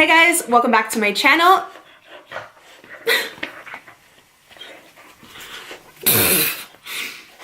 Hey guys, welcome back to my channel.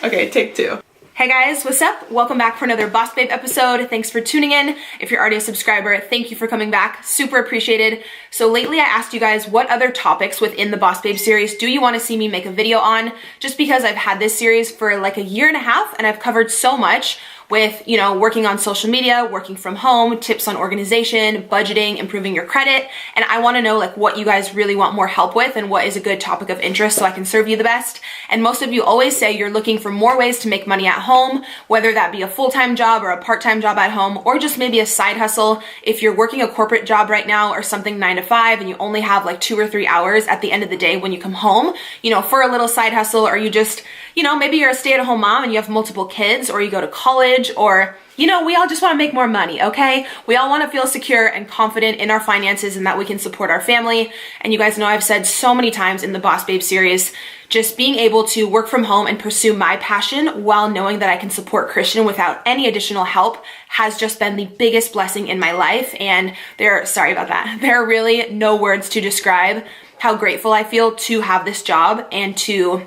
Okay, take two. Hey guys, what's up? Welcome back for another Boss Babe episode. Thanks for tuning in. If you're already a subscriber, thank you for coming back. Super appreciated. So lately I asked you guys what other topics within the Boss Babe series do you want to see me make a video on? Just because I've had this series for like a year and a half and I've covered so much with, you know, working on social media, working from home, tips on organization, budgeting, improving your credit. And I want to know like what you guys really want more help with and what is a good topic of interest so I can serve you the best. And most of you always say you're looking for more ways to make money at home, whether that be a full-time job or a part-time job at home, or just maybe a side hustle. If you're working a corporate job right now or something 9 to 5 and you only have like 2 or 3 hours at the end of the day when you come home, you know, for a little side hustle, or you just, you know, maybe you're a stay-at-home mom and you have multiple kids, or you go to college, or, you know, we all just want to make more money, okay? We all want to feel secure and confident in our finances and that we can support our family. And you guys know I've said so many times in the Boss Babe series, just being able to work from home and pursue my passion while knowing that I can support Christian without any additional help has just been the biggest blessing in my life. And there are really no words to describe how grateful I feel to have this job and to,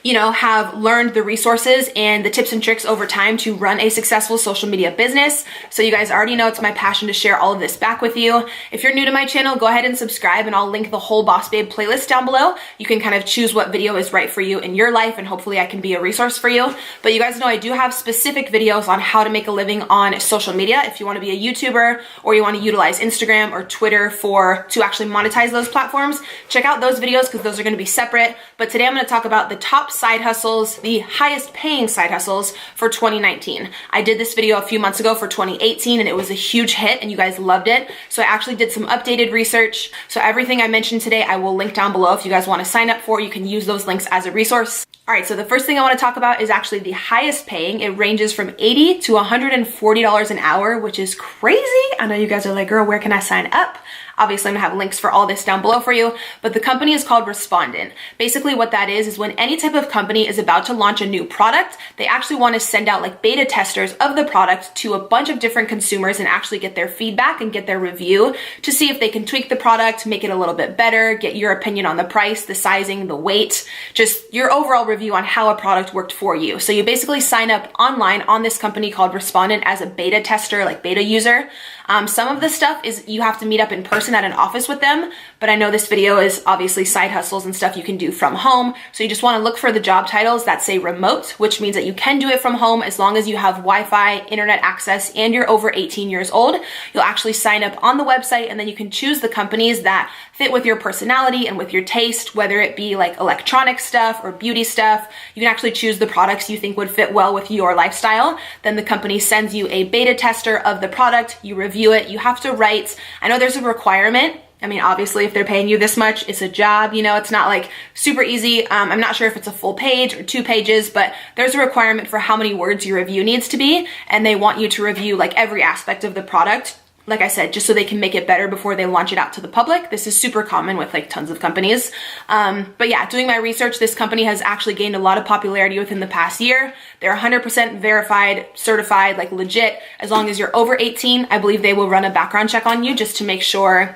you know, have learned the resources and the tips and tricks over time to run a successful social media business. So you guys already know it's my passion to share all of this back with you. If you're new to my channel, go ahead and subscribe and I'll link the whole Boss Babe playlist down below. You can kind of choose what video is right for you in your life and hopefully I can be a resource for you. But you guys know I do have specific videos on how to make a living on social media. If you want to be a YouTuber or you want to utilize Instagram or Twitter to actually monetize those platforms, check out those videos because those are going to be separate. But today I'm going to talk about the top side hustles, the highest paying side hustles for 2019. I did this video a few months ago for 2018 and it was a huge hit and you guys loved it. So I actually did some updated research. So everything I mentioned today, I will link down below. If you guys want to sign up for, you can use those links as a resource. All right, so the first thing I want to talk about is actually the highest paying. It ranges from $80 to $140 an hour, which is crazy. I know you guys are like, girl, where can I sign up? Obviously, I'm gonna have links for all this down below for you, but the company is called Respondent. Basically what that is when any type of company is about to launch a new product, they actually wanna send out like beta testers of the product to a bunch of different consumers and actually get their feedback and get their review to see if they can tweak the product, make it a little bit better, get your opinion on the price, the sizing, the weight, just your overall review on how a product worked for you. So you basically sign up online on this company called Respondent as a beta tester, like beta user. Some of the stuff is you have to meet up in person at an office with them, but I know this video is obviously side hustles and stuff you can do from home. So you just want to look for the job titles that say remote, which means that you can do it from home as long as you have Wi-Fi, internet access, and you're over 18 years old. You'll actually sign up on the website and then you can choose the companies that fit with your personality and with your taste, whether it be like electronic stuff or beauty stuff. You can actually choose the products you think would fit well with your lifestyle. Then the company sends you a beta tester of the product, you review it, you have to write, I know there's a requirement. I mean, obviously, if they're paying you this much, it's a job, you know, it's not like super easy. I'm not sure if it's a full page or 2 pages, but there's a requirement for how many words your review needs to be. And they want you to review like every aspect of the product. Like I said, just so they can make it better before they launch it out to the public. This is super common with like tons of companies. But yeah, doing my research, this company has actually gained a lot of popularity within the past year. They're 100% verified, certified, like legit. As long as you're over 18, I believe they will run a background check on you just to make sure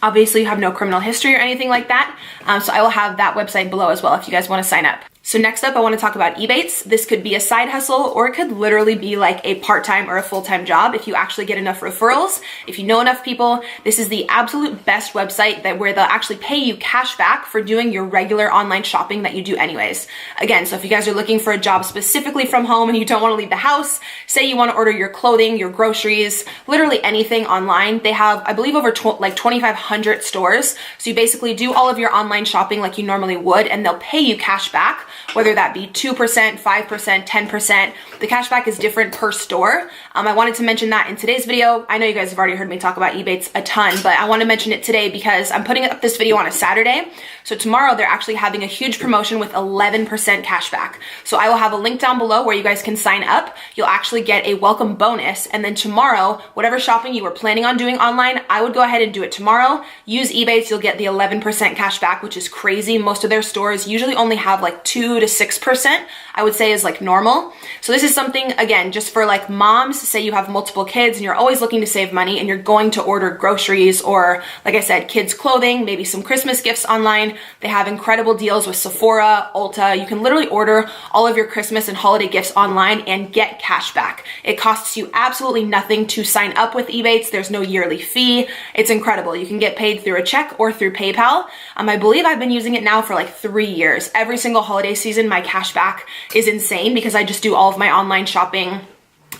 obviously you have no criminal history or anything like that. So I will have that website below as well if you guys want to sign up. So next up, I want to talk about Ebates. This could be a side hustle or it could literally be like a part-time or a full-time job if you actually get enough referrals. If you know enough people, this is the absolute best website where they'll actually pay you cash back for doing your regular online shopping that you do anyways. Again, so if you guys are looking for a job specifically from home and you don't want to leave the house, say you want to order your clothing, your groceries, literally anything online, they have, I believe, over like 2,500 stores. So you basically do all of your online shopping like you normally would and they'll pay you cash back, whether that be 2%, 5%, 10%. The cashback is different per store. I wanted to mention that in today's video. I know you guys have already heard me talk about Ebates a ton, but I want to mention it today because I'm putting up this video on a Saturday. So tomorrow they're actually having a huge promotion with 11% cashback. So I will have a link down below where you guys can sign up. You'll actually get a welcome bonus. And then tomorrow, whatever shopping you were planning on doing online, I would go ahead and do it tomorrow. Use Ebates, you'll get the 11% cashback, which is crazy. Most of their stores usually only have like 2 2 to 6%, I would say is like normal. So this is something, again, just for like moms, say you have multiple kids and you're always looking to save money and you're going to order groceries or, like I said, kids clothing, maybe some Christmas gifts online. They have incredible deals with Sephora, Ulta. You can literally order all of your Christmas and holiday gifts online and get cash back. It costs you absolutely nothing to sign up with Ebates. There's no yearly fee. It's incredible. You can get paid through a check or through PayPal. I believe I've been using it now for like 3 years. Every single holiday season, my cash back is insane because I just do all of my online shopping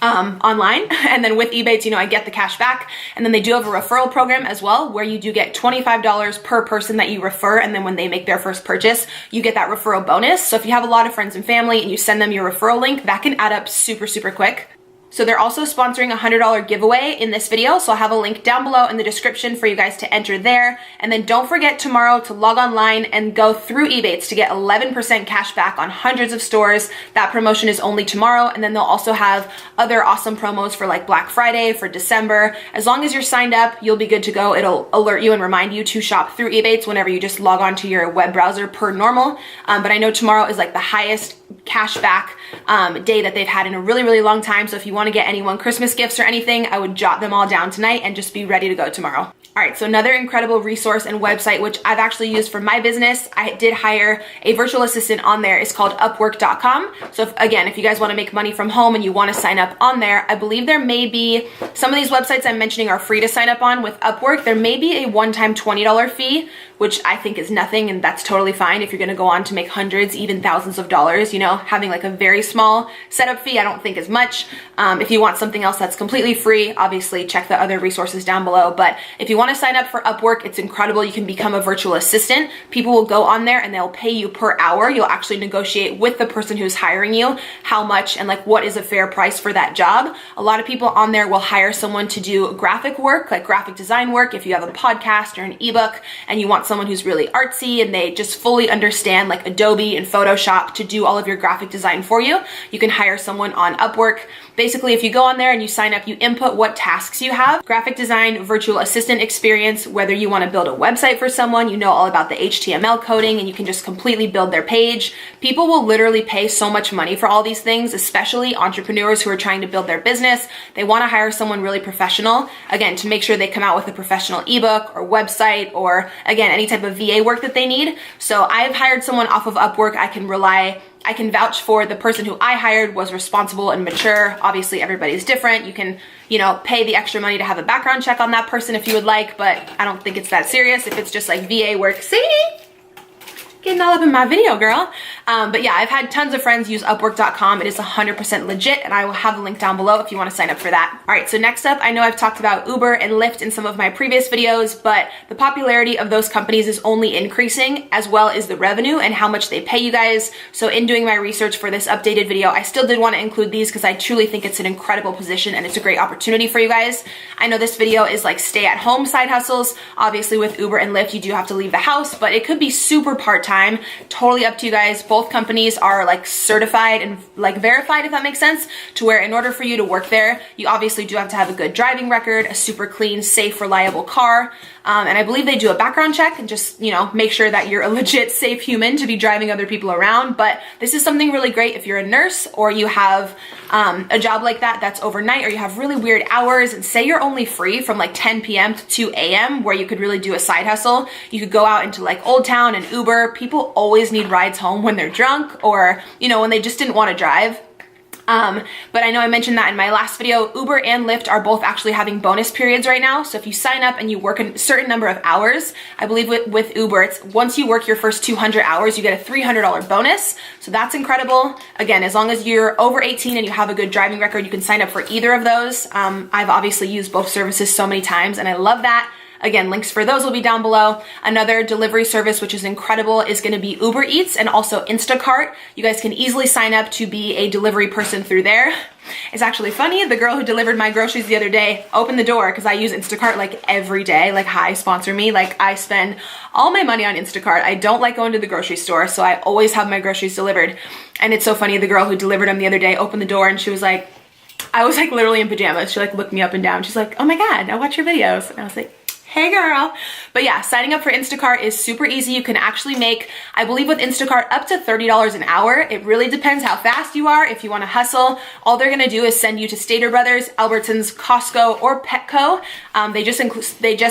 online. And then with Ebates, you know, I get the cash back. And then they do have a referral program as well, where you do get $25 per person that you refer. And then when they make their first purchase, you get that referral bonus. So if you have a lot of friends and family and you send them your referral link, that can add up super, super quick. So they're also sponsoring a $100 giveaway in this video. So I'll have a link down below in the description for you guys to enter there. And then don't forget tomorrow to log online and go through Ebates to get 11% cash back on hundreds of stores. That promotion is only tomorrow. And then they'll also have other awesome promos for like Black Friday, for December. As long as you're signed up, you'll be good to go. It'll alert you and remind you to shop through Ebates whenever you just log on to your web browser per normal. But I know tomorrow is like the highest cash back day that they've had in a really, really long time. So if you want to get anyone Christmas gifts or anything, I would jot them all down tonight and just be ready to go tomorrow. All right, so another incredible resource and website, which I've actually used for my business, I did hire a virtual assistant on there, is called Upwork.com. So if you guys want to make money from home and you want to sign up on there, I believe there may be, some of these websites I'm mentioning are free to sign up on. With Upwork, there may be a one-time $20 fee, which I think is nothing, and that's totally fine if you're gonna go on to make hundreds, even thousands of dollars. You know, having like a very small setup fee I don't think is much. If you want something else that's completely free, obviously check the other resources down below. But if you wanna sign up for Upwork, it's incredible. You can become a virtual assistant. People will go on there and they'll pay you per hour. You'll actually negotiate with the person who's hiring you how much and like what is a fair price for that job. A lot of people on there will hire someone to do graphic work, like graphic design work. If you have a podcast or an ebook and you want someone who's really artsy and they just fully understand like Adobe and Photoshop to do all of your graphic design for you, you can hire someone on Upwork. Basically, if you go on there and you sign up, you input what tasks you have, graphic design, virtual assistant experience, whether you want to build a website for someone, you know all about the HTML coding and you can just completely build their page. People will literally pay so much money for all these things, especially entrepreneurs who are trying to build their business. They want to hire someone really professional, again, to make sure they come out with a professional ebook or website or, again, any type of VA work that they need. So I've hired someone off of Upwork. I can vouch for the person who I hired was responsible and mature. Obviously, everybody's different. You can, you know, pay the extra money to have a background check on that person if you would like, but I don't think it's that serious if it's just like VA work. See? Getting all up in my video, girl. But yeah, I've had tons of friends use Upwork.com. It is 100% legit, and I will have the link down below if you want to sign up for that. All right, so next up, I know I've talked about Uber and Lyft in some of my previous videos, but the popularity of those companies is only increasing, as well as the revenue and how much they pay you guys. So in doing my research for this updated video, I still did want to include these because I truly think it's an incredible position and it's a great opportunity for you guys. I know this video is like stay-at-home side hustles. Obviously, with Uber and Lyft, you do have to leave the house, but it could be super part-time. Totally up to you guys. Both companies are like certified and like verified, if that makes sense, to where in order for you to work there, you obviously do have to have a good driving record, a super clean, safe, reliable car. And I believe they do a background check and just, you know, make sure that you're a legit safe human to be driving other people around. But this is something really great if you're a nurse or you have a job like that that's overnight, or you have really weird hours, and say you're only free from like 10 p.m. to 2 a.m. where you could really do a side hustle. You could go out into like Old Town and Uber. People always need rides home when they're drunk or, you know, when they just didn't want to drive. But I know I mentioned that in my last video. Uber and Lyft are both actually having bonus periods right now. So if you sign up and you work a certain number of hours, I believe with Uber, it's once you work your first 200 hours, you get a $300 bonus. So that's incredible. Again, as long as you're over 18 and you have a good driving record, you can sign up for either of those. I've obviously used both services so many times and I love that. Again, links for those will be down below. Another delivery service, which is incredible, is going to be Uber Eats and also Instacart. You guys can easily sign up to be a delivery person through there. It's actually funny. The girl who delivered my groceries the other day opened the door because I use Instacart like every day. Like, hi, sponsor me. Like, I spend all my money on Instacart. I don't like going to the grocery store, so I always have my groceries delivered. And it's so funny. The girl who delivered them the other day opened the door and she was like, I was like literally in pajamas. She like looked me up and down. She's like, oh my God, I watch your videos. And I was like, Hey girl. But yeah, signing up for Instacart is super easy. You can actually make, I believe with Instacart, up to $30 an hour. It really depends how fast you are. If you want to hustle, all they're going to do is send you to Stater Brothers, Albertsons, Costco, or Petco. They just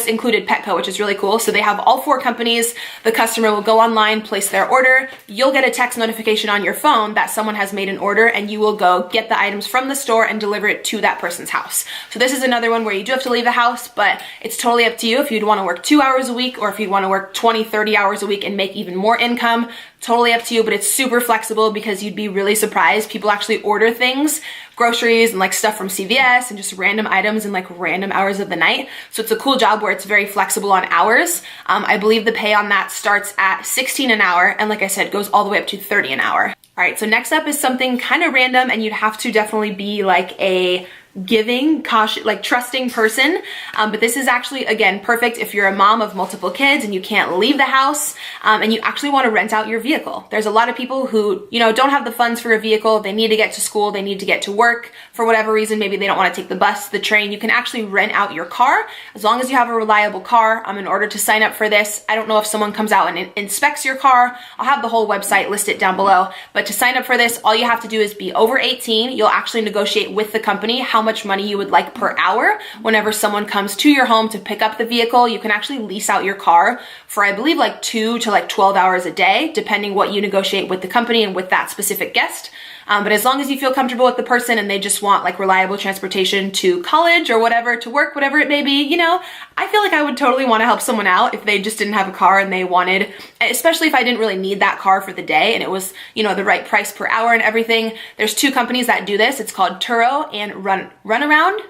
included Petco, which is really cool. So they have all 4 companies. The customer will go online, place their order. You'll get a text notification on your phone that someone has made an order, and you will go get the items from the store and deliver it to that person's house. So this is another one where you do have to leave the house, but it's totally up to you if you'd want to work 2 hours a week or if you'd want to work 20, 30 hours a week and make even more income. Totally up to you, but it's super flexible because you'd be really surprised. People actually order things, groceries and like stuff from CVS and just random items in like random hours of the night. So it's a cool job where it's very flexible on hours. I believe the pay on that starts at $16 an hour. And like I said, goes all the way up to $30 an hour. All right, so next up is something kind of random, and you'd have to definitely be like a giving, cautious, like trusting person. But this is actually, again, perfect if you're a mom of multiple kids and you can't leave the house and you actually want to rent out your vehicle. There's a lot of people who, you know, don't have the funds for a vehicle. They need to get to school. They need to get to work for whatever reason. Maybe they don't want to take the bus, the train. You can actually rent out your car as long as you have a reliable car. In order to sign up for this, I don't know if someone comes out and inspects your car. I'll have the whole website listed down below. But to sign up for this, all you have to do is be over 18. You'll actually negotiate with the company how much money you would like per hour. Whenever someone comes to your home to pick up the vehicle, you can actually lease out your car for, I believe, like 2 to like 12 hours a day, depending what you negotiate with the company and with that specific guest. But as long as you feel comfortable with the person and they just want like reliable transportation to college or whatever, to work, whatever it may be, you know, I feel like I would totally want to help someone out if they just didn't have a car and they wanted, especially if I didn't really need that car for the day and it was, you know, the right price per hour and everything. There's 2 companies that do this. It's called Turo and Runaround,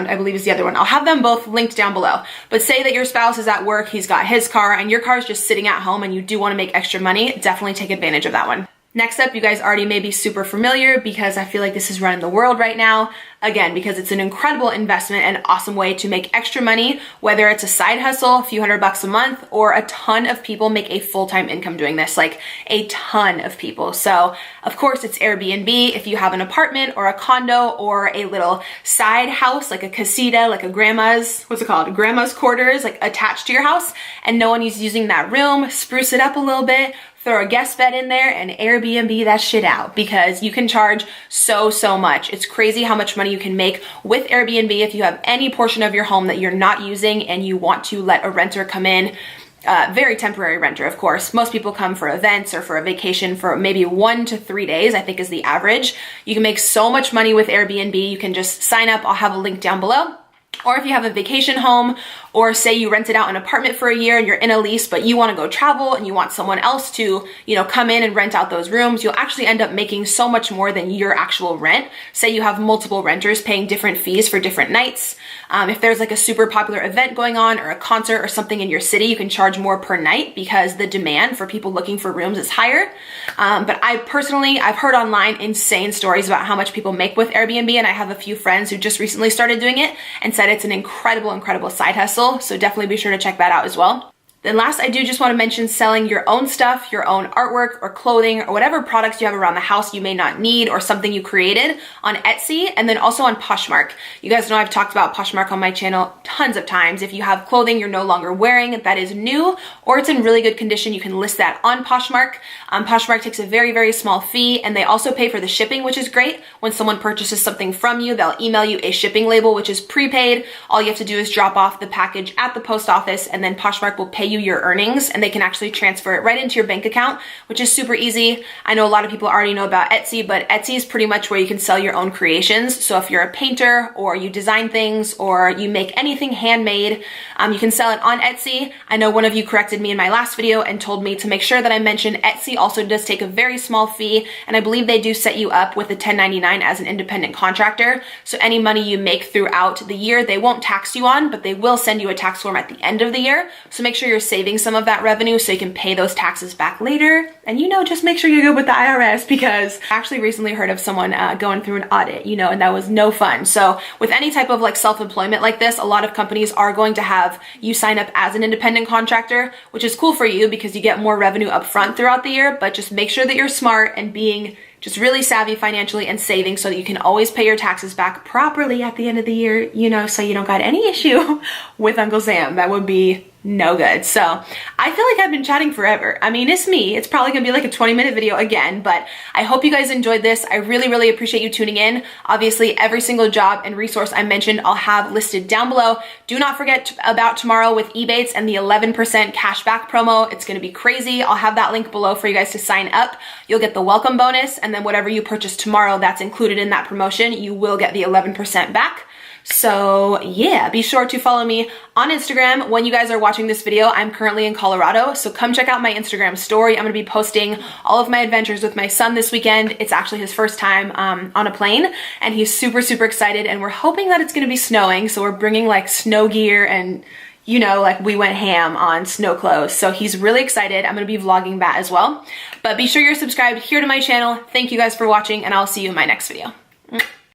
I believe is the other one. I'll have them both linked down below. But say that your spouse is at work, he's got his car, and your car is just sitting at home and you do want to make extra money, definitely take advantage of that one. Next up, you guys already may be super familiar because I feel like this is running the world right now. Again, because it's an incredible investment and awesome way to make extra money, whether it's a side hustle, a few $100 a month, or a ton of people make a full-time income doing this, like a ton of people. So of course it's Airbnb. If you have an apartment or a condo or a little side house, like a casita, like a grandma's, what's it called? Grandma's quarters, like attached to your house, and no one is using that room, spruce it up a little bit, throw a guest bed in there and Airbnb that shit out because you can charge so much. It's crazy how much money you can make with Airbnb if you have any portion of your home that you're not using and you want to let a renter come in. Very temporary renter, of course. Most people come for events or for a vacation for maybe 1 to 3 days, I think is the average. You can make so much money with Airbnb. You can just sign up. I'll have a link down below. Or if you have a vacation home, or say you rented out an apartment for a year and you're in a lease, but you want to go travel and you want someone else to, you know, come in and rent out those rooms, you'll actually end up making so much more than your actual rent. Say you have multiple renters paying different fees for different nights. If there's like a super popular event going on or a concert or something in your city, you can charge more per night because the demand for people looking for rooms is higher. But I've heard online insane stories about how much people make with Airbnb, and I have a few friends who just recently started doing it and said it's an incredible side hustle. So definitely be sure to check that out as well. Then last, I do just want to mention selling your own stuff, your own artwork or clothing or whatever products you have around the house you may not need or something you created on Etsy, and then also on Poshmark. You guys know I've talked about Poshmark on my channel tons of times. If you have clothing you're no longer wearing that is new or it's in really good condition, you can list that on Poshmark. Poshmark takes a very small fee, and they also pay for the shipping, which is great. When someone purchases something from you, they'll email you a shipping label, which is prepaid. All you have to do is drop off the package at the post office, and then Poshmark will pay you your earnings, and they can actually transfer it right into your bank account, which is super easy. I know a lot of people already know about Etsy, but Etsy is pretty much where you can sell your own creations. So if you're a painter or you design things or you make anything handmade, you can sell it on Etsy. I know one of you corrected me in my last video and told me to make sure that I mention Etsy also does take a very small fee, and I believe they do set you up with a 1099 as an independent contractor. So any money you make throughout the year, they won't tax you on, but they will send you a tax form at the end of the year. So make sure you're just saving some of that revenue so you can pay those taxes back later. And just make sure you're good with the IRS, because I actually recently heard of someone going through an audit, and that was no fun. So with any type of like self-employment like this, a lot of companies are going to have you sign up as an independent contractor, which is cool for you because you get more revenue up front throughout the year, but just make sure that you're smart and being just really savvy financially and saving so that you can always pay your taxes back properly at the end of the year, so you don't got any issue with Uncle Sam. That would be no good. So I feel like I've been chatting forever. I mean, it's me. It's probably gonna be like a 20-minute video again, but I hope you guys enjoyed this. I really, really appreciate you tuning in. Obviously, every single job and resource I mentioned, I'll have listed down below. Do not forget about tomorrow with Ebates and the 11% cashback promo. It's gonna be crazy. I'll have that link below for you guys to sign up. You'll get the welcome bonus, and then whatever you purchase tomorrow that's included in that promotion, you will get the 11% back. So yeah, be sure to follow me on Instagram. When you guys are watching this video, I'm currently in Colorado, so come check out my Instagram story. I'm gonna be posting all of my adventures with my son this weekend. It's actually his first time on a plane, and he's super, super excited, and we're hoping that it's gonna be snowing, so we're bringing like snow gear and like we went ham on snow clothes. So he's really excited. I'm gonna be vlogging that as well. But be sure you're subscribed here to my channel. Thank you guys for watching, and I'll see you in my next video.